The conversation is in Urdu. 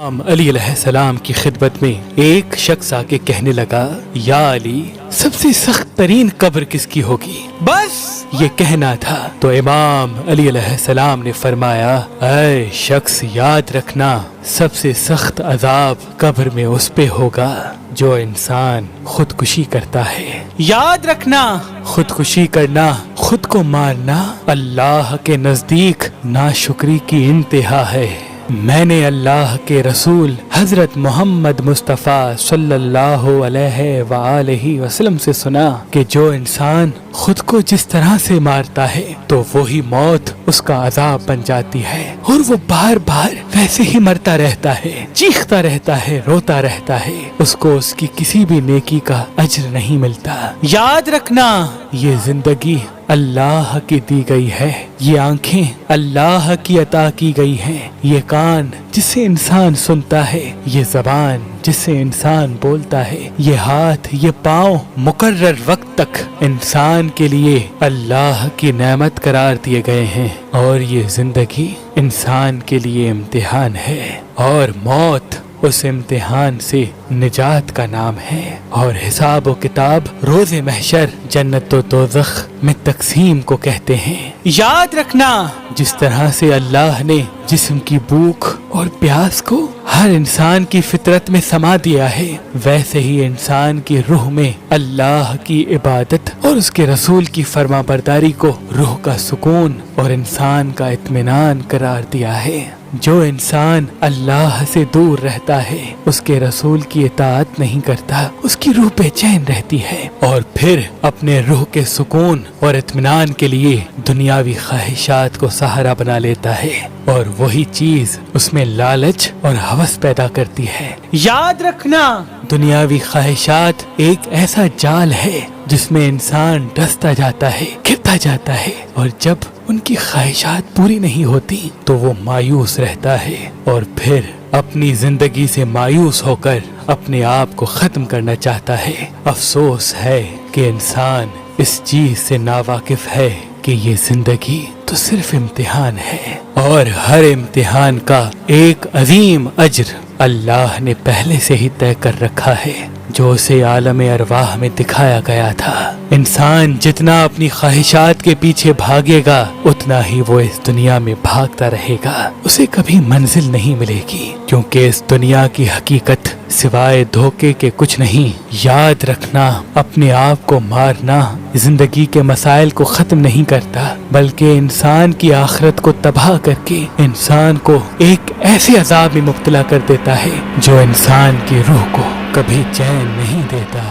علی علیہ السلام کی خدمت میں ایک شخص آ کے کہنے لگا، یا علی، سب سے سخت ترین قبر کس کی ہوگی؟ بس یہ کہنا تھا تو امام علی علیہ السلام نے فرمایا، اے شخص، یاد رکھنا سب سے سخت عذاب قبر میں اس پہ ہوگا جو انسان خودکشی کرتا ہے۔ یاد رکھنا، خودکشی کرنا، خود کو مارنا اللہ کے نزدیک ناشکری کی انتہا ہے۔ میں نے اللہ کے رسول حضرت محمد مصطفیٰ صلی اللہ علیہ وآلہ وسلم سے سنا کہ جو انسان خود کو جس طرح سے مارتا ہے تو وہی موت اس کا عذاب بن جاتی ہے، اور وہ بار بار ویسے ہی مرتا رہتا ہے، چیختا رہتا ہے، روتا رہتا ہے، اس کو اس کی کسی بھی نیکی کا اجر نہیں ملتا۔ یاد رکھنا، یہ زندگی اللہ کی دی گئی ہے، یہ آنکھیں اللہ کی عطا کی گئی ہیں، یہ کان جس سے انسان سنتا ہے، یہ زبان جس سے انسان بولتا ہے، یہ ہاتھ، یہ پاؤں مقرر وقت تک انسان کے لیے اللہ کی نعمت قرار دیے گئے ہیں، اور یہ زندگی انسان کے لیے امتحان ہے، اور موت اس امتحان سے نجات کا نام ہے، اور حساب و کتاب روز محشر جنت و دوزخ میں تقسیم کو کہتے ہیں۔ یاد رکھنا، جس طرح سے اللہ نے جسم کی بھوک اور پیاس کو ہر انسان کی فطرت میں سما دیا ہے، ویسے ہی انسان کی روح میں اللہ کی عبادت اور اس کے رسول کی فرما برداری کو روح کا سکون اور انسان کا اطمینان قرار دیا ہے۔ جو انسان اللہ سے دور رہتا ہے، اس کے رسول کی اطاعت نہیں کرتا، اس کی روح بے چین رہتی ہے، اور پھر اپنے روح کے سکون اور اطمینان کے لیے دنیاوی خواہشات کو سہارا بنا لیتا ہے، اور وہی چیز اس میں لالچ اور ہوس پیدا کرتی ہے۔ یاد رکھنا، دنیاوی خواہشات ایک ایسا جال ہے جس میں انسان ڈستا جاتا ہے، گرتا جاتا ہے، اور جب ان کی خواہشات پوری نہیں ہوتی تو وہ مایوس رہتا ہے، اور پھر اپنی زندگی سے مایوس ہو کر اپنے آپ کو ختم کرنا چاہتا ہے۔ افسوس ہے کہ انسان اس چیز سے ناواقف ہے کہ یہ زندگی تو صرف امتحان ہے، اور ہر امتحان کا ایک عظیم اجر اللہ نے پہلے سے ہی طے کر رکھا ہے، جو اسے عالم ارواح میں دکھایا گیا تھا۔ انسان جتنا اپنی خواہشات کے پیچھے بھاگے گا اتنا ہی وہ اس دنیا میں بھاگتا رہے گا، اسے کبھی منزل نہیں ملے گی، کیونکہ اس دنیا کی حقیقت سوائے دھوکے کے کچھ نہیں۔ یاد رکھنا، اپنے آپ کو مارنا زندگی کے مسائل کو ختم نہیں کرتا، بلکہ انسان کی آخرت کو تباہ کر کے انسان کو ایک ایسے عذاب میں مبتلا کر دیتا ہے جو انسان کی روح کو کبھی چین نہیں دیتا۔